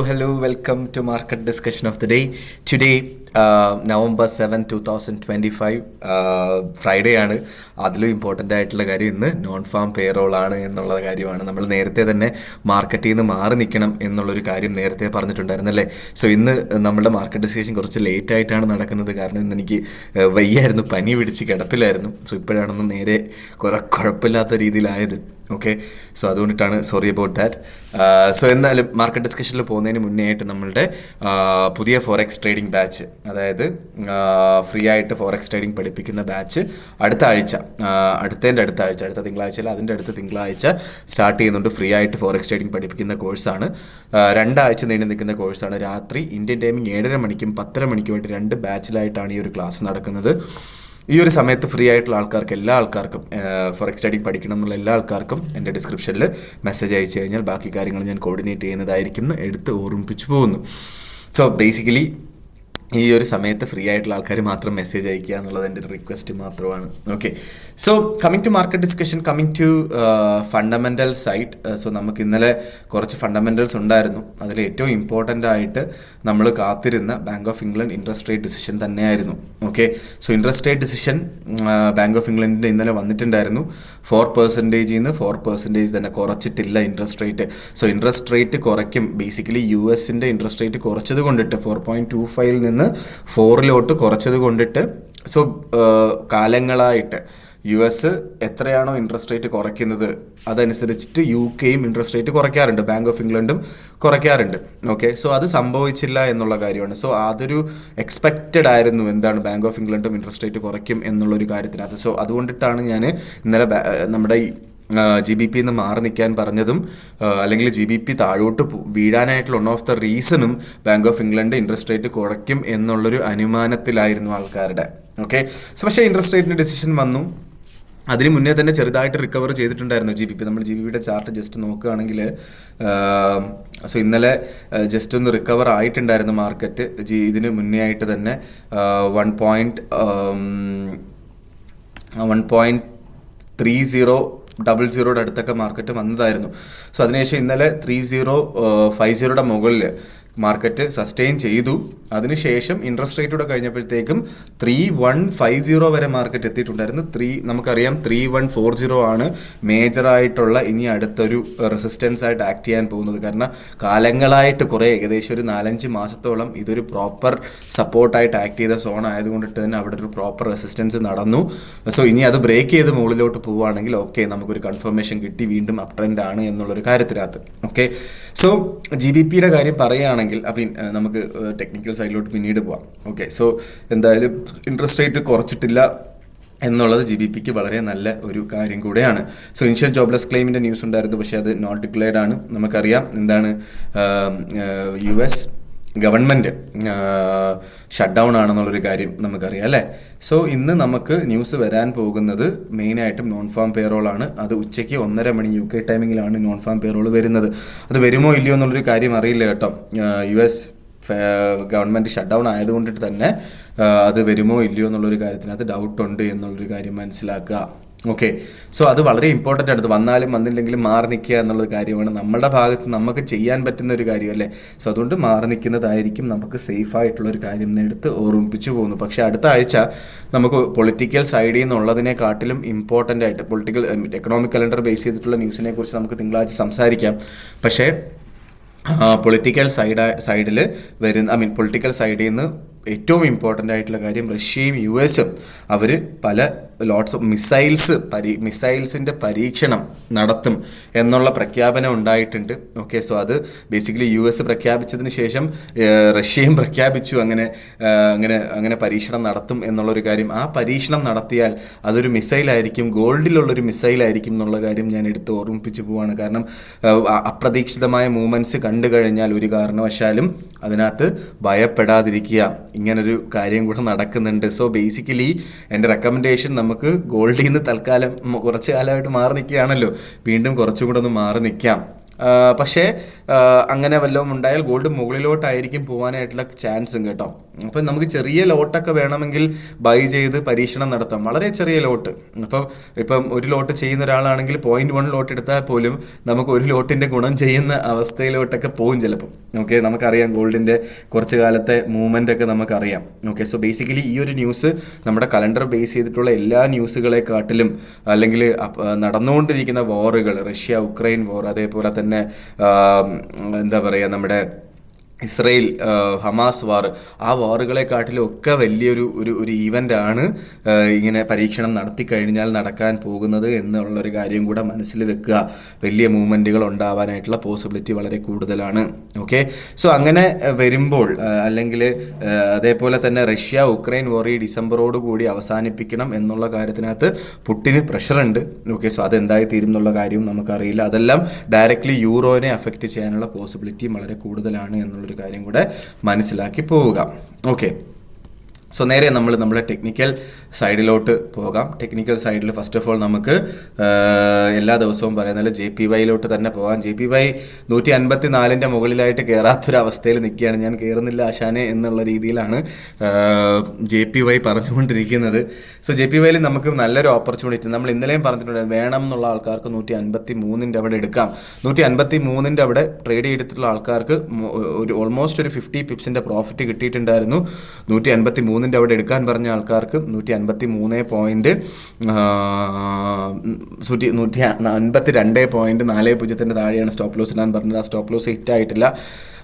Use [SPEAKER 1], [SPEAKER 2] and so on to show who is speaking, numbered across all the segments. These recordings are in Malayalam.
[SPEAKER 1] Hello, welcome to market discussion of the day. Today, November 7, 2025, Friday ആണ്. അതിലും ഇമ്പോർട്ടൻ്റ് ആയിട്ടുള്ള കാര്യം ഇന്ന് നോൺ ഫാം പേറോൾ ആണ് എന്നുള്ള കാര്യമാണ്. നമ്മൾ നേരത്തെ തന്നെ മാർക്കറ്റിൽ നിന്ന് മാറി നിൽക്കണം എന്നുള്ളൊരു കാര്യം നേരത്തെ പറഞ്ഞിട്ടുണ്ടായിരുന്നല്ലേ. സോ ഇന്ന് നമ്മുടെ മാർക്കറ്റ് ഡിസ്കഷൻ കുറച്ച് ലേറ്റ് ആയിട്ടാണ് നടക്കുന്നത്. കാരണം ഇന്ന് എനിക്ക് വയ്യായിരുന്നു, പനി പിടിച്ച് കിടപ്പിലായിരുന്നു. സോ ഇപ്പോഴാണെന്ന് നേരെ കുഴപ്പമില്ലാത്ത രീതിയിലായത്. ഓക്കെ, സോ അതുകൊണ്ടിട്ടാണ്, സോറി അബൌട്ട് ദാറ്റ്. സോ എന്നാലും മാർക്കറ്റ് ഡിസ്കഷനിൽ പോകുന്നതിന് മുന്നേ ആയിട്ട് നമ്മളുടെ പുതിയ ഫോറക്സ് ട്രേഡിംഗ് ബാച്ച്, അതായത് ഫ്രീ ആയിട്ട് ഫോറക്സ് ട്രേഡിംഗ് പഠിപ്പിക്കുന്ന ബാച്ച് അടുത്ത ആഴ്ച, അടുത്ത തിങ്കളാഴ്ചയിൽ അതിൻ്റെ അടുത്ത തിങ്കളാഴ്ച സ്റ്റാർട്ട് ചെയ്യുന്നുണ്ട്. ഫ്രീ ആയിട്ട് ഫോറക്സ് ട്രേഡിംഗ് പഠിപ്പിക്കുന്ന കോഴ്സാണ്. 2 ആഴ്ച നീണ്ടു നിൽക്കുന്ന കോഴ്സാണ്. രാത്രി ഇന്ത്യൻ ടൈമിംഗ് 7:30 മണിക്കും 10:30 മണിക്കുമായിട്ട് 2 ബാച്ചിലായിട്ടാണ് ഈ ഒരു ക്ലാസ് നടക്കുന്നത്. ഈ ഒരു സമയത്ത് ഫ്രീ ആയിട്ടുള്ള ആൾക്കാർക്ക്, എല്ലാ ആൾക്കാർക്കും, ഫോറക്സ് ട്രേഡിംഗ് പഠിക്കണം എന്നുള്ള എല്ലാ ആൾക്കാർക്കും എൻ്റെ ഡിസ്ക്രിപ്ഷനിൽ മെസ്സേജ് അയച്ചു കഴിഞ്ഞാൽ ബാക്കി കാര്യങ്ങൾ ഞാൻ കോർഡിനേറ്റ് ചെയ്യുന്നതായിരിക്കും എന്ന് എടുത്ത് ഓർമ്മിപ്പിച്ചു പോകുന്നു. സോ ബേസിക്കലി ഈ ഒരു സമയത്ത് ഫ്രീ ആയിട്ടുള്ള ആൾക്കാർ മാത്രം മെസ്സേജ് അയക്കുക എന്നുള്ളത് എൻ്റെ ഒരു റിക്വസ്റ്റ് മാത്രമാണ്. Okay, so coming to market discussion, coming to fundamental side. So നമുക്ക് ഇന്നലെ കുറച്ച് ഫണ്ടമെൻ്റൽസ് ഉണ്ടായിരുന്നു. അതിൽ ഏറ്റവും ഇമ്പോർട്ടൻ്റ് ആയിട്ട് നമ്മൾ കാത്തിരുന്ന Bank of England interest rate decision തന്നെയായിരുന്നു. Okay, so interest rate decision Bank of ഇംഗ്ലണ്ടിൻ്റെ ഇന്നലെ വന്നിട്ടുണ്ടായിരുന്നു. 4% 4% തന്നെ കുറച്ചിട്ടില്ല interest rate. So interest rate കുറയ്ക്കും. ബേസിക്കലി US-ൻ്റെ ഇൻട്രസ്റ്റ് റേറ്റ് കുറച്ചത് കൊണ്ടിട്ട് 4.25 നിന്ന് 4 കുറച്ചത് കൊണ്ടിട്ട്, സോ കാലങ്ങളായിട്ട് US എത്രയാണോ ഇൻട്രസ്റ്റ് റേറ്റ് കുറയ്ക്കുന്നത് അതനുസരിച്ചിട്ട് UK-യും ഇൻട്രസ്റ്റ് റേറ്റ് കുറയ്ക്കാറുണ്ട്, ബാങ്ക് ഓഫ് ഇംഗ്ലണ്ടും കുറയ്ക്കാറുണ്ട്. ഓക്കെ, സോ അത് സംഭവിച്ചില്ല എന്നുള്ള കാര്യമാണ്. സോ അതൊരു എക്സ്പെക്റ്റഡ് ആയിരുന്നു, എന്താണ് ബാങ്ക് ഓഫ് ഇംഗ്ലണ്ടും ഇൻട്രസ്റ്റ് റേറ്റ് കുറയ്ക്കും എന്നുള്ളൊരു കാര്യത്തിനകത്ത്. സോ അതുകൊണ്ടിട്ടാണ് ഞാൻ ഇന്നലെ നമ്മുടെ GBP നിന്ന് മാറി നിൽക്കാൻ പറഞ്ഞതും, അല്ലെങ്കിൽ GBP താഴോട്ട് വീഴാനായിട്ടുള്ള വൺ ഓഫ് ദ റീസണും Bank of England interest rate കുറയ്ക്കും എന്നുള്ളൊരു അനുമാനത്തിലായിരുന്നു ആൾക്കാരുടെ. ഓക്കെ, സോ പക്ഷേ ഇൻട്രസ്റ്റ് റേറ്റിൻ്റെ ഡിസിഷൻ വന്നു. അതിന് മുന്നേ തന്നെ ചെറുതായിട്ട് റിക്കവർ ചെയ്തിട്ടുണ്ടായിരുന്നു GBP. നമ്മൾ GBPയുടെ ചാർട്ട് ജസ്റ്റ് നോക്കുകയാണെങ്കിൽ, സോ ഇന്നലെ ജസ്റ്റ് ഒന്ന് റിക്കവർ ആയിട്ടുണ്ടായിരുന്നു മാർക്കറ്റ്. ഇതിന് മുന്നേ ആയിട്ട് തന്നെ 1.3000 അടുത്തൊക്കെ മാർക്കറ്റ് വന്നതായിരുന്നു. സോ അതിനുശേഷം ഇന്നലെ 3050 മുകളിൽ മാർക്കറ്റ് സസ്റ്റെയിൻ ചെയ്തു. അതിനുശേഷം ഇൻട്രസ്റ്റ് റേറ്റൂടെ കഴിഞ്ഞപ്പോഴത്തേക്കും 3150 വരെ മാർക്കറ്റ് എത്തിയിട്ടുണ്ടായിരുന്നു. നമുക്കറിയാം 3140 ആണ് മേജറായിട്ടുള്ള ഇനി അടുത്തൊരു റെസിസ്റ്റൻസ് ആയിട്ട് ആക്ട് ചെയ്യാൻ പോകുന്നത്. കാരണം കാലങ്ങളായിട്ട് ഏകദേശം ഒരു 4-5 മാസത്തോളം ഇതൊരു പ്രോപ്പർ സപ്പോർട്ടായിട്ട് ആക്ട് ചെയ്ത സോൺ ആയതുകൊണ്ടിട്ട് തന്നെ അവിടെ ഒരു പ്രോപ്പർ റെസിസ്റ്റൻസ് നടന്നു. സോ ഇനി അത് ബ്രേക്ക് ചെയ്ത് മുകളിലോട്ട് പോവുകയാണെങ്കിൽ ഓക്കെ, നമുക്കൊരു കൺഫർമേഷൻ കിട്ടി, വീണ്ടും അപ് ട്രെൻഡ് ആണ് എന്നുള്ളൊരു കാര്യത്തിനകത്ത്. ഓക്കെ, സോ GBPയുടെ കാര്യം പറയുകയാണെങ്കിൽ നമുക്ക് ടെക്നിക്കൽ സൈഡിലോട്ട് പിന്നീട് പോവാം. ഓക്കെ, സോ എന്തായാലും ഇൻട്രസ്റ്റ് റേറ്റ് കുറച്ചിട്ടില്ല എന്നുള്ളത് GBPക്ക് വളരെ നല്ല ഒരു കാര്യം കൂടെയാണ്. സോ ഇനിഷ്യൽ ജോബ്ലെസ് ക്ലെയിമിൻ്റെ ന്യൂസ് ഉണ്ടായിരുന്നു, പക്ഷേ അത് നോട്ട് ഡിക്ലെയർഡ് ആണ്. നമുക്കറിയാം എന്താണ്, US ഗവൺമെൻറ് ഷട്ട് ഡൗൺ ആണെന്നുള്ളൊരു കാര്യം നമുക്കറിയാം അല്ലേ. സോ ഇന്ന് നമുക്ക് ന്യൂസ് വരാൻ പോകുന്നത് മെയിനായിട്ടും നോൺ ഫാം പേറോളാണ്. അത് ഉച്ചയ്ക്ക് 1:30 മണി UK ടൈമിങ്ങിലാണ് നോൺ ഫാം പേറോൾ വരുന്നത്. അത് വരുമോ ഇല്ലയോ എന്നുള്ളൊരു കാര്യം അറിയില്ല കേട്ടോ. US ഗവൺമെൻറ് ഷട്ട് ഡൗൺ ആയതുകൊണ്ടിട്ട് തന്നെ അത് വരുമോ ഇല്ലയോ എന്നുള്ളൊരു കാര്യത്തിനകത്ത് ഡൗട്ടുണ്ട് എന്നുള്ളൊരു കാര്യം മനസ്സിലാക്കുക. ഓക്കെ, സോ അത് വളരെ ഇമ്പോർട്ടൻ്റ് ആണ്. വന്നാലും വന്നില്ലെങ്കിലും മാറി നിൽക്കുക എന്നുള്ള കാര്യമാണ് നമ്മുടെ ഭാഗത്ത് നമുക്ക് ചെയ്യാൻ പറ്റുന്ന ഒരു കാര്യമല്ലേ. സോ അതുകൊണ്ട് മാറി നിൽക്കുന്നതായിരിക്കും നമുക്ക് സേഫ് ആയിട്ടുള്ളൊരു കാര്യം എടുത്ത് ഓർമ്മിപ്പിച്ചു പോകുന്നു. പക്ഷേ അടുത്ത ആഴ്ച നമുക്ക് പൊളിറ്റിക്കൽ സൈഡിൽ നിന്നുള്ളതിനെക്കാട്ടിലും ഇമ്പോർട്ടൻ്റ് ആയിട്ട് എക്കണോമിക് കലണ്ടർ ബേസ് ചെയ്തിട്ടുള്ള ന്യൂസിനെ കുറിച്ച് നമുക്ക് തിങ്കളാഴ്ച സംസാരിക്കാം. പക്ഷേ പൊളിറ്റിക്കൽ സൈഡിൽ വരുന്ന പൊളിറ്റിക്കൽ സൈഡിൽ നിന്ന് ഏറ്റവും ഇമ്പോർട്ടൻ്റ് ആയിട്ടുള്ള കാര്യം, റഷ്യയും US-ഉം അവർ പല ലോട്ട്സ് ഓഫ് മിസൈൽസിൻ്റെ പരീക്ഷണം നടത്തും എന്നുള്ള പ്രഖ്യാപനം ഉണ്ടായിട്ടുണ്ട്. ഓക്കെ, സോ അത് ബേസിക്കലി US പ്രഖ്യാപിച്ചതിന് ശേഷം റഷ്യയും പ്രഖ്യാപിച്ചു അങ്ങനെ പരീക്ഷണം നടത്തും എന്നുള്ളൊരു കാര്യം. ആ പരീക്ഷണം നടത്തിയാൽ അതൊരു മിസൈലായിരിക്കും, ഗോൾഡിലുള്ളൊരു മിസൈലായിരിക്കും എന്നുള്ള കാര്യം ഞാൻ എടുത്ത് ഓർമ്മിപ്പിച്ച് പോവാണ്. കാരണം അപ്രതീക്ഷിതമായ മൂവ്മെൻറ്റ്സ് കണ്ടു കഴിഞ്ഞാൽ ഒരു കാരണവശാലും അതിനകത്ത് ഭയപ്പെടാതിരിക്കുക. ഇങ്ങനൊരു കാര്യം കൂടെ നടക്കുന്നുണ്ട്. സോ ബേസിക്കലി എൻ്റെ റെക്കമെൻഡേഷൻ, നമുക്ക് ഗോൾഡിൽ നിന്ന് തൽക്കാലം കുറച്ച് കാലമായിട്ട് മാറി നിൽക്കുകയാണല്ലോ, വീണ്ടും കുറച്ചും കൂടെ ഒന്ന് മാറി നിൽക്കാം. പക്ഷേ അങ്ങനെ വല്ലതും ഉണ്ടായാൽ ഗോൾഡ് മുകളിലോട്ടായിരിക്കും പോകാനായിട്ടുള്ള ചാൻസും കേട്ടോ. അപ്പം നമുക്ക് ചെറിയ ലോട്ടൊക്കെ വേണമെങ്കിൽ ബൈ ചെയ്ത് പരീക്ഷണം നടത്താം, വളരെ ചെറിയ ലോട്ട്. ഇപ്പം ഒരു ലോട്ട് ചെയ്യുന്ന ഒരാളാണെങ്കിൽ 0.1 ലോട്ട് എടുത്താൽ പോലും നമുക്ക് ഒരു ലോട്ടിൻ്റെ ഗുണം ചെയ്യുന്ന അവസ്ഥയിലോട്ടൊക്കെ പോകും ചിലപ്പം. ഓക്കെ, നമുക്കറിയാം ഗോൾഡിൻ്റെ കുറച്ച് കാലത്തെ മൂവ്മെൻ്റ് ഒക്കെ നമുക്കറിയാം. ഓക്കെ, സോ ബേസിക്കലി ഈ ഒരു ന്യൂസ് നമ്മുടെ കലണ്ടർ ബേസ് ചെയ്തിട്ടുള്ള എല്ലാ ന്യൂസുകളെക്കാട്ടിലും, അല്ലെങ്കിൽ നടന്നുകൊണ്ടിരിക്കുന്ന വാറുകൾ, റഷ്യ ഉക്രൈൻ വാർ, അതേപോലെ തന്നെ എന്താ പറയുക, നമ്മുടെ ഇസ്രയേൽ ഹമാസ് വാർ, ആ വാറുകളെക്കാട്ടിലും ഒക്കെ വലിയൊരു ഒരു ഈവൻ്റാണ് ഇങ്ങനെ പരീക്ഷണം നടത്തി കഴിഞ്ഞാൽ നടക്കാൻ പോകുന്നത് എന്നുള്ളൊരു കാര്യം കൂടെ മനസ്സിൽ വെക്കുക. വലിയ മൂവ്മെൻറ്റുകൾ ഉണ്ടാവാനായിട്ടുള്ള പോസിബിലിറ്റി വളരെ കൂടുതലാണ്. ഓക്കെ, സോ അങ്ങനെ വരുമ്പോൾ, അല്ലെങ്കിൽ അതേപോലെ തന്നെ റഷ്യ ഉക്രൈൻ വാർ ഈ ഡിസംബറോട് കൂടി അവസാനിപ്പിക്കണം എന്നുള്ള കാര്യത്തിനകത്ത് പുട്ടിന് പ്രഷറുണ്ട്. ഓക്കെ, സോ അതെന്തായി തീരും എന്നുള്ള കാര്യവും നമുക്കറിയില്ല. അതെല്ലാം ഡയറക്റ്റ്ലി യൂറോനെ അഫക്റ്റ് ചെയ്യാനുള്ള പോസിബിലിറ്റിയും വളരെ കൂടുതലാണ് എന്നുള്ളൊരു കാര്യം കൂടെ മനസ്സിലാക്കി പോവുക. ഓക്കെ, സോ നേരെ നമ്മുടെ ടെക്നിക്കൽ സൈഡിലോട്ട് പോകാം. ടെക്നിക്കൽ സൈഡിൽ ഫസ്റ്റ് ഓഫ് ഓൾ നമുക്ക് എല്ലാ ദിവസവും പറയുന്നത് JPYയിലോട്ട് തന്നെ പോകാം. JPY 154 മുകളിലായിട്ട് കയറാത്തൊരവസ്ഥയിൽ നിൽക്കുകയാണ്. ഞാൻ കയറുന്നില്ല ആശാനെ എന്നുള്ള രീതിയിലാണ് JPY പറഞ്ഞുകൊണ്ടിരിക്കുന്നത്. സോ JPYയിൽ നമുക്ക് നല്ലൊരു ഓപ്പർച്യൂണിറ്റി, നമ്മൾ ഇന്നലെയും പറഞ്ഞിട്ടുണ്ട്, വേണം എന്നുള്ള ആൾക്കാർക്ക് 153 അവിടെ എടുക്കാം. 153 അവിടെ ട്രേഡ് ചെയ്തിട്ടുള്ള ആൾക്കാർക്ക് ഒരു ഓൾമോസ്റ്റ് ഒരു 50 പിപ്സിൻ്റെ പ്രോഫിറ്റ് കിട്ടിയിട്ടുണ്ടായിരുന്നു. 153 അവിടെ എടുക്കാൻ പറഞ്ഞ ആൾക്കാർക്ക് 152.40 താഴെയാണ് സ്റ്റോപ്പ് ലോസ് ഇടാൻ പറഞ്ഞത്. ആ സ്റ്റോപ്പ് ലോസ് ഹിറ്റ് ആയിട്ടില്ല.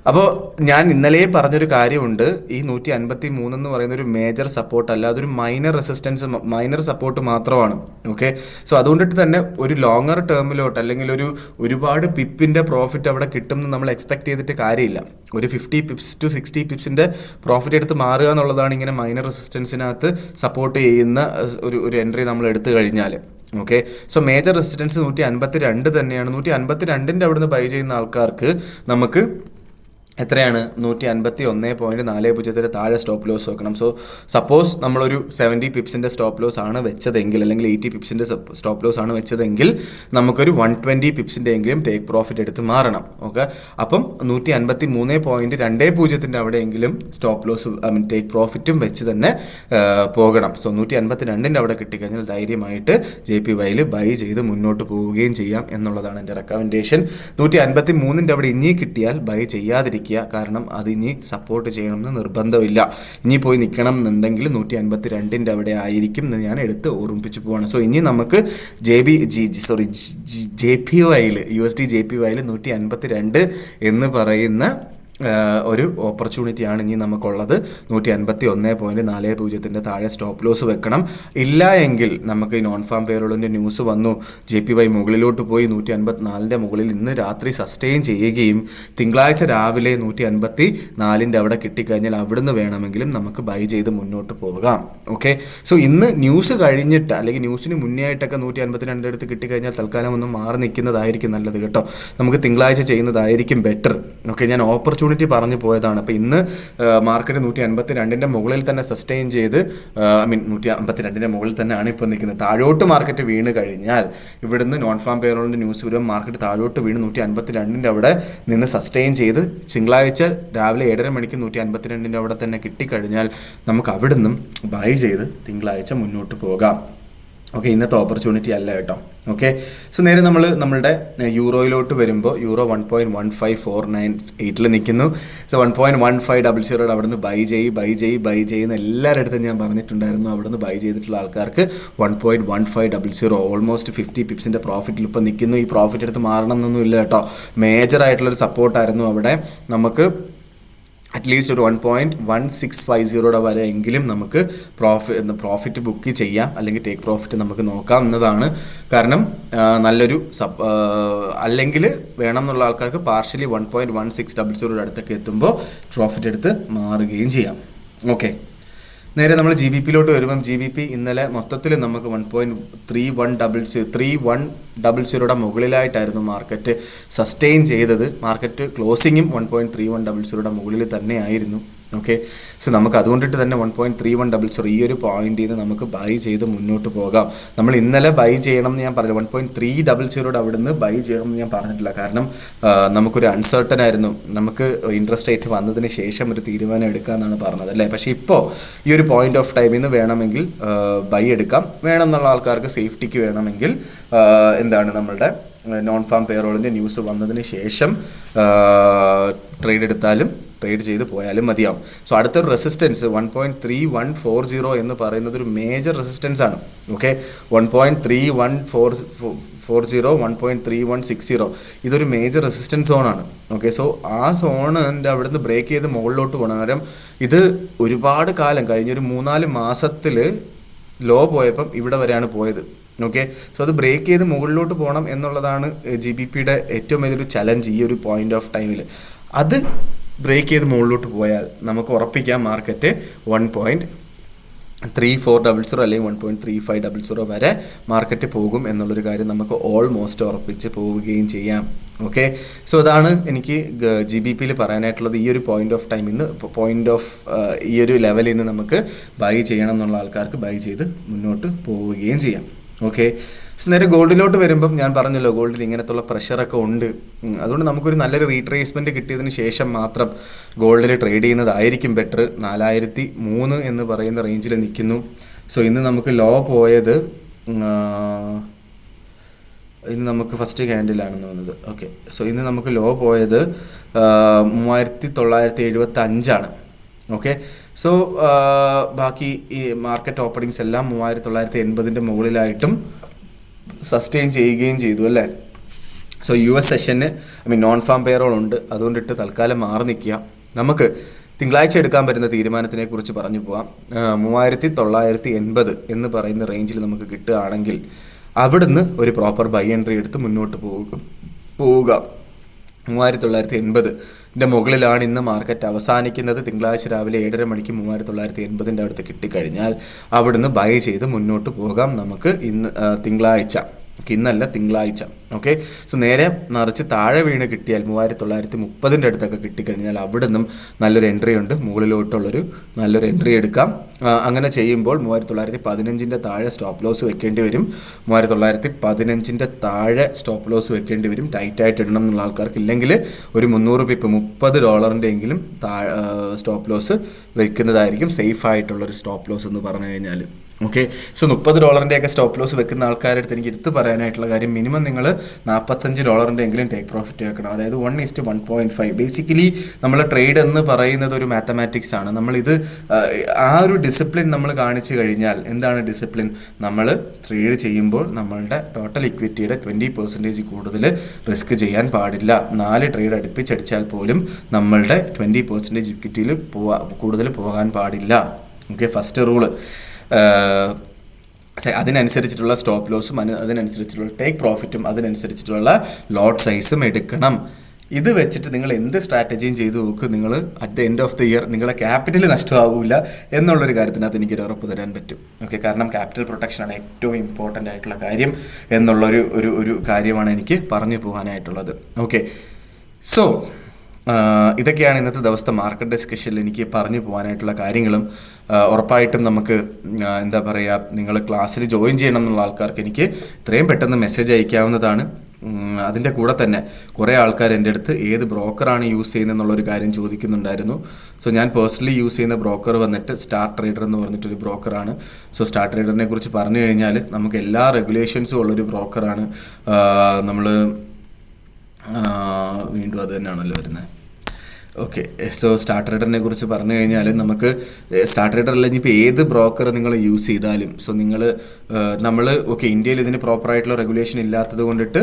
[SPEAKER 1] അപ്പോൾ ഞാൻ ഇന്നലെ പറഞ്ഞൊരു കാര്യമുണ്ട്, ഈ 153 എന്ന് പറയുന്ന ഒരു മേജർ സപ്പോർട്ട് അല്ല, അതൊരു മൈനർ സപ്പോർട്ട് മാത്രമാണ്. ഓക്കെ, സോ അതുകൊണ്ടിട്ട് തന്നെ ഒരു ലോങ്ങർ ടേമിലോട്ട്, അല്ലെങ്കിൽ ഒരുപാട് പിപ്പിൻ്റെ പ്രോഫിറ്റ് അവിടെ കിട്ടുമെന്ന് നമ്മൾ എക്സ്പെക്ട് ചെയ്തിട്ട് കാര്യമില്ല. ഒരു 50 പിപ്സ് ടു 60 പിപ്സിൻ്റെ പ്രോഫിറ്റ് എടുത്ത് മാറുക എന്നുള്ളതാണ് ഇങ്ങനെ മൈനർ റെസിസ്റ്റൻസിനകത്ത് സപ്പോർട്ട് ചെയ്യുന്ന ഒരു എൻട്രി നമ്മൾ എടുത്തു കഴിഞ്ഞാൽ. ഓക്കെ, സോ മേജർ റെസിസ്റ്റൻസ് 152 തന്നെയാണ്. 152 അവിടുന്ന് ബൈ ചെയ്യുന്ന ആൾക്കാർക്ക് നമുക്ക് എത്രയാണ് 151.40 താഴെ സ്റ്റോപ്പ് ലോസ് വെക്കണം. സോ സപ്പോസ് നമ്മളൊരു 70 പിപ്സിൻ്റെ സ്റ്റോപ്പ് ലോസ് ആണ് വെച്ചതെങ്കിൽ, അല്ലെങ്കിൽ 80 പിപ്സിൻ്റെ സ്റ്റോപ്പ് ലോസ് ആണ് വെച്ചതെങ്കിൽ, നമുക്കൊരു 120 പിപ്സിൻ്റെ എങ്കിലും ടേക്ക് പ്രോഫിറ്റ് എടുത്ത് മാറണം. ഓക്കെ, അപ്പം 153.20 അവിടെയെങ്കിലും സ്റ്റോപ്പ് ലോസ് ടേക്ക് പ്രോഫിറ്റും വെച്ച് തന്നെ പോകണം. സോ 152 അവിടെ കിട്ടിക്കഴിഞ്ഞാൽ ധൈര്യമായിട്ട് JPYയിൽ ബൈ ചെയ്ത് മുന്നോട്ട് പോവുകയും ചെയ്യാം എന്നുള്ളതാണ് എൻ്റെ റെക്കമെൻഡേഷൻ. 153 അവിടെ ഇനി കിട്ടിയാൽ ബൈ ചെയ്യാതിരിക്കും. കാരണം അത് ഇനി സപ്പോർട്ട് ചെയ്യണമെന്ന് നിർബന്ധമില്ല. ഇനി പോയി നിൽക്കണം എന്നുണ്ടെങ്കിൽ 152 അവിടെ ആയിരിക്കും എന്ന് ഞാൻ എടുത്ത് ഓർമ്മിപ്പിച്ചു പോവാണ്. സോ ഇനി നമുക്ക് JPYയിൽ USD JPYയിൽ 152 എന്ന് പറയുന്ന ഒരു ഓപ്പർച്യൂണിറ്റിയാണ് ഇനി നമുക്കുള്ളത്. 151.40 താഴെ സ്റ്റോപ്പ് ലോസ് വെക്കണം. ഇല്ല എങ്കിൽ നമുക്ക് നോൺ ഫാം പേറോളിൻ്റെ ന്യൂസ് വന്നു, JPY മുകളിലോട്ട് പോയി 154 മുകളിൽ ഇന്ന് രാത്രി സസ്റ്റെയിൻ ചെയ്യുകയും തിങ്കളാഴ്ച രാവിലെ 154 അവിടെ കിട്ടിക്കഴിഞ്ഞാൽ അവിടുന്ന് വേണമെങ്കിലും നമുക്ക് ബൈ ചെയ്ത് മുന്നോട്ട് പോകാം. ഓക്കെ, സോ ഇന്ന് ന്യൂസ് കഴിഞ്ഞിട്ട്, അല്ലെങ്കിൽ ന്യൂസിന് മുന്നേ ആയിട്ടൊക്കെ 152 അടുത്ത് കിട്ടിക്കഴിഞ്ഞാൽ തൽക്കാലം ഒന്ന് മാറി നിൽക്കുന്നതായിരിക്കും നല്ലത് കേട്ടോ. നമുക്ക് തിങ്കളാഴ്ച ചെയ്യുന്നതായിരിക്കും ബെറ്റർ. ഓക്കെ, ഞാൻ ഓപ്പർച്യൂണിറ്റി പറഞ്ഞു പോയതാണ്. അപ്പോൾ ഇന്ന് മാർക്കറ്റ് 152 മുകളിൽ തന്നെ സസ്റ്റെയിൻ ചെയ്ത്, 152 മുകളിൽ തന്നെയാണ് ഇപ്പോൾ നിൽക്കുന്നത്. താഴോട്ട് മാർക്കറ്റ് വീണ് കഴിഞ്ഞാൽ, ഇവിടുന്ന് നോൺ ഫാം പേറോളിൻ്റെ ന്യൂസ് വരുമ്പോൾ മാർക്കറ്റ് താഴോട്ട് വീണ് 152 അവിടെ നിന്ന് സസ്റ്റെയിൻ ചെയ്ത് തിങ്കളാഴ്ച രാവിലെ 7:30 മണിക്ക് 152 അവിടെ തന്നെ കിട്ടിക്കഴിഞ്ഞാൽ നമുക്ക് അവിടുന്നും ബൈ ചെയ്ത് തിങ്കളാഴ്ച മുന്നോട്ട് പോകാം. ഓക്കെ, ഇന്നത്തെ ഓപ്പർച്യൂണിറ്റി അല്ല കേട്ടോ. ഓക്കെ, സോ നേരെ നമ്മളുടെ യൂറോയിലോട്ട് വരുമ്പോൾ യൂറോ 1.15498 നിൽക്കുന്നു. സോ 1.1500 അവിടുന്ന് ബൈ ചെയ്യുന്ന എല്ലാവരുടെ അടുത്തും ഞാൻ പറഞ്ഞിട്ടുണ്ടായിരുന്നു. അവിടുന്ന് ബൈ ചെയ്തിട്ടുള്ള ആൾക്കാർക്ക് 1.1500 ഓൾമോസ്റ്റ് 50 പിപ്സിൻ്റെ പ്രോഫിറ്റിൽ ഇപ്പോൾ നിൽക്കുന്നു. ഈ പ്രോഫിറ്റ് എടുത്ത് മാറണം എന്നൊന്നും ഇല്ല കേട്ടോ. മേജറായിട്ടുള്ളൊരു സപ്പോർട്ടായിരുന്നു അവിടെ. നമുക്ക് അറ്റ്ലീസ്റ്റ് ഒരു 1.1650 വരെ എങ്കിലും നമുക്ക് പ്രോഫിറ്റ് ബുക്ക് ചെയ്യാം, അല്ലെങ്കിൽ ടേക്ക് പ്രോഫിറ്റ് നമുക്ക് നോക്കാം എന്നതാണ്. കാരണം നല്ലൊരു അല്ലെങ്കിൽ വേണം എന്നുള്ള ആൾക്കാർക്ക് പാർഷ്യലി 1.1600 അടുത്തൊക്കെ എത്തുമ്പോൾ പ്രോഫിറ്റ് എടുത്ത് മാറുകയും ചെയ്യാം. ഓക്കെ, നേരെ നമ്മൾ GBPയിലോട്ട് വരുമ്പം GBP ഇന്നലെ മൊത്തത്തിൽ നമുക്ക് 1.3100 മുകളിലായിട്ടായിരുന്നു മാർക്കറ്റ് സസ്റ്റെയിൻ ചെയ്തത്. മാർക്കറ്റ് ക്ലോസിങ്ങും 1.3100 മുകളിൽ തന്നെയായിരുന്നു. ഓക്കെ. സോ നമുക്ക് അതുകൊണ്ടിട്ട് തന്നെ 1.3100 ഈ ഒരു പോയിന്റിൽ നിന്ന് നമുക്ക് ബൈ ചെയ്ത് മുന്നോട്ട് പോകാം. നമ്മൾ ഇന്നലെ ബൈ ചെയ്യണം എന്ന് ഞാൻ പറഞ്ഞു, 1.300 അവിടുന്ന് ബൈ ചെയ്യണം എന്ന് ഞാൻ പറഞ്ഞിട്ടില്ല. കാരണം നമുക്കൊരു അൺസർട്ടൻ ആയിരുന്നു, നമുക്ക് ഇൻട്രസ്റ്റ് റേറ്റ് വന്നതിന് ശേഷം ഒരു തീരുമാനം എടുക്കാമെന്നാണ് പറഞ്ഞത് അല്ലേ. പക്ഷേ ഇപ്പോൾ ഈ ഒരു പോയിന്റ് ഓഫ് ടൈമിൽ നിന്ന് വേണമെങ്കിൽ ബൈ എടുക്കാം. വേണം എന്നുള്ള ആൾക്കാർക്ക് സേഫ്റ്റിക്ക് വേണമെങ്കിൽ എന്താണ് നമ്മളുടെ നോൺ ഫാം പേറോളിൻ്റെ ന്യൂസ് വന്നതിന് ശേഷം ട്രേഡ് എടുത്താലും ട്രേഡ് ചെയ്ത് പോയാലും മതിയാവും. സോ അടുത്തൊരു റെസിസ്റ്റൻസ് 1.3140 എന്ന് പറയുന്നത് ഒരു മേജർ റെസിസ്റ്റൻസ് ആണ്. ഓക്കെ, 1.3140 1.3160 ഇതൊരു മേജർ റെസിസ്റ്റൻസ് സോണാണ്. ഓക്കെ, സോ ആ സോണിൻ്റെ അവിടെ നിന്ന് ബ്രേക്ക് ചെയ്ത് മുകളിലോട്ട് പോകണം. കാരണം ഇത് ഒരുപാട് കാലം കഴിഞ്ഞൊരു 3-4 മാസത്തിൽ ലോ പോയപ്പം ഇവിടെ വരെയാണ് പോയത്. ഓക്കെ, സോ അത് ബ്രേക്ക് ചെയ്ത് മുകളിലോട്ട് പോകണം എന്നുള്ളതാണ് GBPയുടെ ഏറ്റവും വലിയൊരു ചലഞ്ച് ഈ ഒരു പോയിന്റ് ഓഫ് ടൈമിൽ. അത് ബ്രേക്ക് ചെയ്ത് മുകളിലോട്ട് പോയാൽ നമുക്ക് ഉറപ്പിക്കാം മാർക്കറ്റ് 1.3400 അല്ലെങ്കിൽ 1.3500 വരെ മാർക്കറ്റ് പോകും എന്നുള്ളൊരു കാര്യം നമുക്ക് ഓൾമോസ്റ്റ് ഉറപ്പിച്ച് പോവുകയും ചെയ്യാം. ഓക്കെ, സോ അതാണ് എനിക്ക് GBPയിൽ പറയാനായിട്ടുള്ളത്. ഈ ഒരു പോയിന്റ് ഓഫ് ടൈമിൽ നിന്ന് ഈ ഒരു ലെവലിൽ നിന്ന് നമുക്ക് ബൈ ചെയ്യണം എന്നുള്ള ആൾക്കാർക്ക് ബൈ ചെയ്ത് മുന്നോട്ട് പോവുകയും ചെയ്യാം. ഓക്കെ, സോ നേരെ ഗോൾഡിലോട്ട് വരുമ്പം ഞാൻ പറഞ്ഞല്ലോ, ഗോൾഡിൽ ഇങ്ങനത്തുള്ള പ്രഷറൊക്കെ ഉണ്ട്. അതുകൊണ്ട് നമുക്കൊരു നല്ലൊരു റീട്രേസ്മെൻറ്റ് കിട്ടിയതിന് ശേഷം മാത്രം ഗോൾഡിൽ ട്രേഡ് ചെയ്യുന്നതായിരിക്കും ബെറ്റർ. 4003 എന്ന് പറയുന്ന റേഞ്ചിൽ നിൽക്കുന്നു. സോ ഇന്ന് നമുക്ക് ലോ പോയത്, ഇന്ന് നമുക്ക് ഫസ്റ്റ് ക്യാൻഡിലാണെന്ന് വന്നത്. ഓക്കെ, സോ ഇന്ന് നമുക്ക് ലോ പോയത് 3975. ഓക്കെ, സോ ബാക്കി ഈ മാർക്കറ്റ് ഓപ്പണിങ്സ് എല്ലാം 3980 മുകളിലായിട്ടും സസ്റ്റെയിൻ ചെയ്യുകയും ചെയ്തു അല്ലേ. സോ US സെഷന് നോൺ ഫാം പേറോൾ ഉണ്ട്, അതുകൊണ്ടിട്ട് തൽക്കാലം മാറി നിൽക്കുക. നമുക്ക് തിങ്കളാഴ്ച എടുക്കാൻ പറ്റുന്ന തീരുമാനത്തിനെ കുറിച്ച് പറഞ്ഞു പോവാം. 3980 എന്ന് പറയുന്ന റേഞ്ചിൽ നമുക്ക് കിട്ടുകയാണെങ്കിൽ അവിടുന്ന് ഒരു പ്രോപ്പർ ബൈ എൻട്രി എടുത്ത് മുന്നോട്ട് പോവുക. 3980 മുകളിലാണ് ഇന്ന് മാർക്കറ്റ് അവസാനിക്കുന്നത്. തിങ്കളാഴ്ച രാവിലെ 7:30 മണിക്ക് 3980 അടുത്ത് കിട്ടിക്കഴിഞ്ഞാൽ അവിടുന്ന് ബൈ ചെയ്ത് മുന്നോട്ട് പോകാം നമുക്ക് തിങ്കളാഴ്ച. ഇന്നല്ല, തിങ്കളാഴ്ച. ഓക്കെ, സോ നേരെ നിറച്ച് താഴെ വീണ് കിട്ടിയാൽ 3930 അടുത്തൊക്കെ കിട്ടിക്കഴിഞ്ഞാൽ അവിടെ നിന്നും നല്ലൊരു എൻട്രി ഉണ്ട്, മുകളിലോട്ടുള്ളൊരു നല്ലൊരു എൻട്രി എടുക്കാം. അങ്ങനെ ചെയ്യുമ്പോൾ 3915 താഴെ സ്റ്റോപ്പ് ലോസ് വെക്കേണ്ടി വരും. 3915 താഴെ സ്റ്റോപ്പ് ലോസ് വെക്കേണ്ടി വരും. ടൈറ്റായിട്ട് ഇടണം എന്നുള്ള ആൾക്കാർക്ക്, ഇല്ലെങ്കിൽ ഒരു 300 പിപ്പ് $30 എങ്കിലും സ്റ്റോപ്പ് ലോസ് വെക്കുന്നതായിരിക്കും സേഫ് ആയിട്ടുള്ളൊരു സ്റ്റോപ്പ് ലോസ് എന്ന് പറഞ്ഞു കഴിഞ്ഞാൽ. ഓക്കെ, സോ $30 സ്റ്റോപ്പ് ലോസ് വെക്കുന്ന ആൾക്കാരുടെ അടുത്ത് എനിക്ക് എടുത്ത് പറയാനായിട്ടുള്ള കാര്യം, മിനിമം നിങ്ങൾ $45 എങ്കിലും ടേക്ക് പ്രോഫിറ്റ് വെക്കണം. അതായത് 1:1.5. ബേസിക്കലി നമ്മൾ ട്രേഡ് എന്ന് പറയുന്നത് ഒരു മാത്തമാറ്റിക്സ് ആണ്. നമ്മളിത് ആ ഒരു ഡിസിപ്ലിൻ നമ്മൾ കാണിച്ചു കഴിഞ്ഞാൽ, എന്താണ് ഡിസിപ്ലിൻ? നമ്മൾ ട്രേഡ് ചെയ്യുമ്പോൾ നമ്മളുടെ ടോട്ടൽ ഇക്വിറ്റിയുടെ 20% കൂടുതൽ റിസ്ക് ചെയ്യാൻ പാടില്ല. 4 ട്രേഡ് അടുപ്പിച്ചടിച്ചാൽ പോലും നമ്മളുടെ 20% ഇക്വിറ്റിയിൽ കൂടുതൽ പോകാൻ പാടില്ല. Okay, first rule. അതിനനുസരിച്ചിട്ടുള്ള സ്റ്റോപ്പ് ലോസും അതിനനുസരിച്ചിട്ടുള്ള ടേക്ക് പ്രോഫിറ്റും അതിനനുസരിച്ചിട്ടുള്ള ലോട്ട് സൈസും എടുക്കണം. ഇത് വെച്ചിട്ട് നിങ്ങൾ എന്ത് സ്ട്രാറ്റജിയും ചെയ്ത് നോക്ക്, നിങ്ങൾ at the end of the year നിങ്ങളെ ക്യാപിറ്റൽ നഷ്ടമാവില്ല എന്നുള്ളൊരു കാര്യത്തിനകത്ത് എനിക്കൊരു ഉറപ്പ് തരാൻ പറ്റും. ഓക്കെ, കാരണം ക്യാപിറ്റൽ പ്രൊട്ടക്ഷനാണ് ഏറ്റവും ഇമ്പോർട്ടൻ്റ് ആയിട്ടുള്ള കാര്യം എന്നുള്ളൊരു ഒരു കാര്യമാണ് എനിക്ക് പറഞ്ഞു പോകാനായിട്ടുള്ളത്. ഓക്കെ, സോ ഇതൊക്കെയാണ് ഇന്നത്തെ ദിവസത്തെ മാർക്കറ്റ് ഡിസ്കഷനിൽ എനിക്ക് പറഞ്ഞു പോകാനായിട്ടുള്ള കാര്യങ്ങളും. ഉറപ്പായിട്ടും നമുക്ക് എന്താ പറയുക, നിങ്ങൾ ക്ലാസ്സിൽ ജോയിൻ ചെയ്യണം എന്നുള്ള ആൾക്കാർക്ക് എനിക്ക് ഇത്രയും പെട്ടെന്ന് മെസ്സേജ് അയക്കാവുന്നതാണ്. അതിൻ്റെ കൂടെ തന്നെ കുറേ ആൾക്കാർ എൻ്റെ അടുത്ത് ഏത് ബ്രോക്കറാണ് യൂസ് ചെയ്യുന്നതെന്നുള്ളൊരു കാര്യം ചോദിക്കുന്നുണ്ടായിരുന്നു. സോ ഞാൻ പേഴ്സണലി യൂസ് ചെയ്യുന്ന ബ്രോക്കർ വന്നിട്ട് സ്റ്റാർ ട്രേഡർ എന്ന് പറഞ്ഞിട്ടൊരു ബ്രോക്കറാണ്. സോ സ്റ്റാർ ട്രേഡറിനെ കുറിച്ച് പറഞ്ഞു കഴിഞ്ഞാൽ നമുക്ക് എല്ലാ റെഗുലേഷൻസും ഉള്ളൊരു ബ്രോക്കറാണ്. നമ്മൾ വീണ്ടും അത് തന്നെയാണല്ലോ വരുന്നത്. ഓക്കെ, സോ സ്റ്റാർ ട്രേഡറിനെ കുറിച്ച് പറഞ്ഞു കഴിഞ്ഞാൽ നമുക്ക് സ്റ്റാർ ട്രേഡർ അല്ലെങ്കിൽ ഇപ്പോൾ ഏത് ബ്രോക്കർ നിങ്ങൾ യൂസ് ചെയ്താലും, സോ നമ്മൾ ഓക്കെ ഇന്ത്യയിൽ ഇതിന് പ്രോപ്പറായിട്ടുള്ള റെഗുലേഷൻ ഇല്ലാത്തത് കൊണ്ടിട്ട്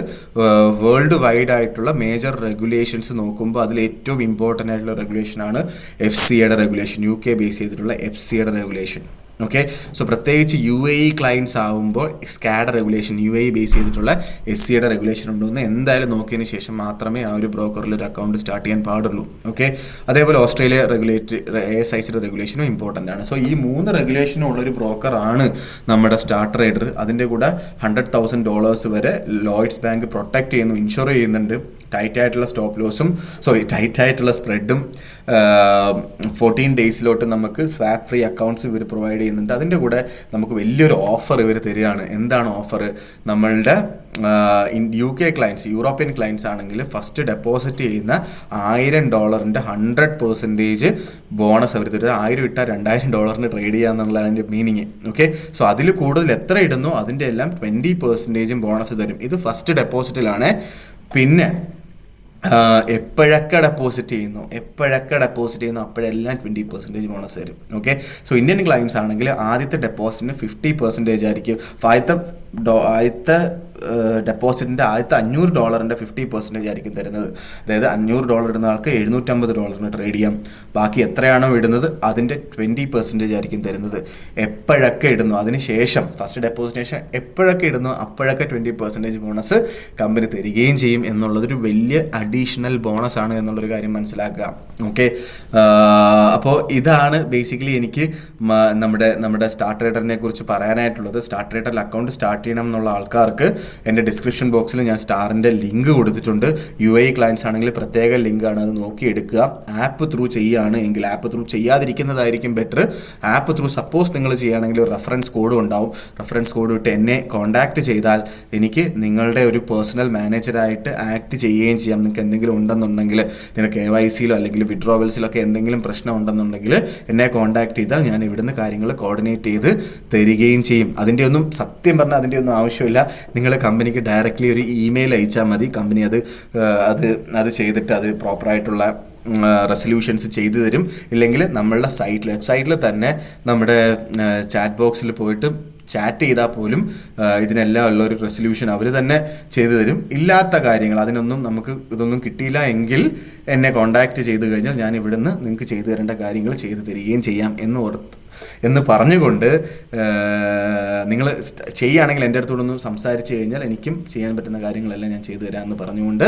[SPEAKER 1] വേൾഡ് വൈഡ് ആയിട്ടുള്ള മേജർ റെഗുലേഷൻസ് നോക്കുമ്പോൾ അതിൽ ഏറ്റവും ഇമ്പോർട്ടൻ്റ് ആയിട്ടുള്ള റെഗുലേഷനാണ് FCAയുടെ റെഗുലേഷൻ, UK ബേസ് ചെയ്തിട്ടുള്ള FCAയുടെ റെഗുലേഷൻ. ഓക്കെ, സോ പ്രത്യേകിച്ച് UAE ക്ലയൻസ് ആകുമ്പോൾ സ്കാഡ റെഗുലേഷൻ, UAE ബേസ് ചെയ്തിട്ടുള്ള SCAയുടെ റെഗുലേഷൻ ഉണ്ടോയെന്ന് എന്തായാലും നോക്കിയതിന് ശേഷം മാത്രമേ ആ ഒരു ബ്രോക്കറിൽ ഒരു അക്കൗണ്ട് സ്റ്റാർട്ട് ചെയ്യാൻ പാടുള്ളൂ. ഓക്കെ, അതേപോലെ ഓസ്ട്രേലിയ ASICയുടെ റെഗുലേഷനും ഇമ്പോർട്ടൻ്റ് ആണ്. സോ ഈ 3 റെഗുലേഷനും ഉള്ളൊരു ബ്രോക്കറാണ് നമ്മുടെ സ്റ്റാർ ട്രേഡർ. അതിൻ്റെ കൂടെ $100,000 വരെ ലോയിഡ്സ് ബാങ്ക് പ്രൊട്ടക്ട് ചെയ്യുന്നു, ഇൻഷുർ ചെയ്യുന്നുണ്ട്. ടൈറ്റായിട്ടുള്ള സ്റ്റോപ്പ് ലോസും ടൈറ്റായിട്ടുള്ള സ്പ്രെഡും 14 ഡേയ്സിലോട്ട് നമുക്ക് സ്വാപ്പ് ഫ്രീ അക്കൗണ്ട്സ് ഇവർ പ്രൊവൈഡ് ചെയ്യുന്നുണ്ട്. അതിൻ്റെ കൂടെ നമുക്ക് വലിയൊരു ഓഫർ ഇവർ തരികയാണ്. എന്താണ് ഓഫർ? നമ്മളുടെ UK ക്ലയൻസ്, യൂറോപ്യൻ ക്ലയൻസ് ആണെങ്കിൽ ഫസ്റ്റ് ഡെപ്പോസിറ്റ് ചെയ്യുന്ന $1000 100% ബോണസ് അവർ തരുന്നത്. 1000 ഇട്ടാൽ $2000 ട്രേഡ് ചെയ്യുക എന്നുള്ളതാണ് അതിൻ്റെ മീനിങ്. ഓക്കെ, സോ അതിൽ കൂടുതൽ എത്ര ഇടുന്നോ അതിൻ്റെ എല്ലാം 20% ബോണസ് തരും. ഇത് ഫസ്റ്റ് ഡെപ്പോസിറ്റിലാണ്. പിന്നെ എപ്പോഴൊക്കെ ഡെപ്പോസിറ്റ് ചെയ്യുന്നു അപ്പോഴെല്ലാം 20% ബോണസ് തരും. ഓക്കെ, സോ ഇന്ത്യൻ ക്ലയൻസ് ആണെങ്കിൽ ആദ്യത്തെ ഡെപ്പോസിറ്റിന് 50% ആയിരിക്കും. ആദ്യത്തെ ഡെപ്പോസിറ്റിൻ്റെ ആദ്യത്തെ $500 50% ആയിരിക്കും തരുന്നത്. അതായത് $500 ഇടുന്ന ആൾക്ക് $750 ട്രേഡ് ചെയ്യാം. ബാക്കി എത്രയാണോ ഇടുന്നത് അതിൻ്റെ 20% ആയിരിക്കും തരുന്നത്. എപ്പോഴൊക്കെ ഇടുന്നു അതിന് ശേഷം, ഫസ്റ്റ് ഡെപ്പോസിറ്റിന് ശേഷം എപ്പോഴൊക്കെ ഇടുന്നു അപ്പോഴൊക്കെ 20% ബോണസ് കമ്പനി തരികയും ചെയ്യും എന്നുള്ളതൊരു വലിയ അഡീഷണൽ ബോണസ് ആണ് എന്നുള്ളൊരു കാര്യം മനസ്സിലാക്കുക. ഓക്കെ, അപ്പോൾ ഇതാണ് ബേസിക്കലി എനിക്ക് നമ്മുടെ സ്റ്റാർ ട്രേഡറിനെ കുറിച്ച് പറയാനായിട്ടുള്ളത്. സ്റ്റാർ ട്രേഡറിൽ അക്കൗണ്ട് സ്റ്റാർട്ട് ചെയ്യണം എന്നുള്ള ആൾക്കാർക്ക് എൻ്റെ ഡിസ്ക്രിപ്ഷൻ ബോക്സിൽ ഞാൻ സ്റ്റാറിൻ്റെ ലിങ്ക് കൊടുത്തിട്ടുണ്ട്. UAE ക്ലയൻസ് ആണെങ്കിൽ പ്രത്യേക ലിങ്കാണ്, അത് നോക്കിയെടുക്കുക. ആപ്പ് ത്രൂ ചെയ്യുകയാണ് എങ്കിൽ, ആപ്പ് ത്രൂ ചെയ്യാതിരിക്കുന്നതായിരിക്കും ബെറ്റർ. ആപ്പ് ത്രൂ സപ്പോസ് നിങ്ങൾ ചെയ്യുകയാണെങ്കിൽ ഒരു റെഫറൻസ് കോഡും ഉണ്ടാവും. റെഫറൻസ് കോഡ് ഇട്ട് എന്നെ കോൺടാക്റ്റ് ചെയ്താൽ എനിക്ക് നിങ്ങളുടെ ഒരു പേഴ്സണൽ മാനേജറായിട്ട് ആക്ട് ചെയ്യുകയും ചെയ്യാം. നിങ്ങൾക്ക് എന്തെങ്കിലും ഉണ്ടെന്നുണ്ടെങ്കിൽ, നിങ്ങൾക്ക് KYCയിലോ അല്ലെങ്കിൽ വിഡ്രോവൽസിലൊക്കെ എന്തെങ്കിലും പ്രശ്നം ഉണ്ടെന്നുണ്ടെങ്കിൽ എന്നെ കോൺടാക്ട് ചെയ്താൽ ഞാൻ ഇവിടുന്ന് കാര്യങ്ങൾ കോർഡിനേറ്റ് ചെയ്ത് തരികയും ചെയ്യും. അതിൻ്റെ ഒന്നും സത്യം പറഞ്ഞാൽ അതിൻ്റെ ഒന്നും ആവശ്യമില്ല. നിങ്ങൾ കമ്പനിക്ക് ഡയറക്റ്റ്ലി ഒരു ഇമെയിൽ അയച്ചാൽ മതി. കമ്പനി അത് ചെയ്തിട്ട് അത് പ്രോപ്പറായിട്ടുള്ള റെസൊല്യൂഷൻസ് ചെയ്തു തരും. ഇല്ലെങ്കിൽ നമ്മളുടെ വെബ്സൈറ്റിൽ തന്നെ നമ്മുടെ ചാറ്റ് ബോക്സിൽ പോയിട്ട് ചാറ്റ് ചെയ്താൽ പോലും ഇതിനെല്ലാം ഉള്ള ഒരു റെസൊല്യൂഷൻ അവർ തന്നെ ചെയ്തു തരും. ഇല്ലാത്ത കാര്യങ്ങൾ, ഇതൊന്നും കിട്ടിയില്ല എങ്കിൽ എന്നെ കോൺടാക്റ്റ് ചെയ്ത് കഴിഞ്ഞാൽ ഞാൻ ഇവിടുന്ന് നിങ്ങൾക്ക് ചെയ്തു തരേണ്ട കാര്യങ്ങൾ ചെയ്തു തരികയും ചെയ്യാം എന്ന് പറഞ്ഞുകൊണ്ട് നിങ്ങൾ ചെയ്യുകയാണെങ്കിൽ എൻ്റെ അടുത്തോടൊന്ന് സംസാരിച്ച് കഴിഞ്ഞാൽ എനിക്കും ചെയ്യാൻ പറ്റുന്ന കാര്യങ്ങളെല്ലാം ഞാൻ ചെയ്തു തരാമെന്ന് പറഞ്ഞുകൊണ്ട്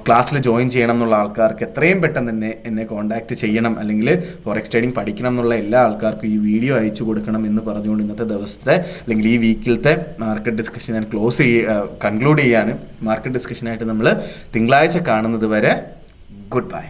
[SPEAKER 1] ക്ലാസ്സിൽ ജോയിൻ ചെയ്യണം എന്നുള്ള ആൾക്കാർക്ക് എത്രയും പെട്ടെന്ന് തന്നെ എന്നെ കോൺടാക്റ്റ് ചെയ്യണം. അല്ലെങ്കിൽ ഫോറക്സ് ട്രേഡിംഗ് പഠിക്കണം എന്നുള്ള എല്ലാ ആൾക്കാർക്കും ഈ വീഡിയോ അയച്ചു കൊടുക്കണം എന്ന് പറഞ്ഞുകൊണ്ട് ഇന്നത്തെ ദിവസത്തെ അല്ലെങ്കിൽ ഈ വീക്കിലത്തെ മാർക്കറ്റ് ഡിസ്കഷൻ ഞാൻ കൺക്ലൂഡ് ചെയ്യാണ്. മാർക്കറ്റ് ഡിസ്കഷനായിട്ട് നമ്മൾ തിങ്കളാഴ്ച കാണുന്നത് വരെ ഗുഡ് ബൈ.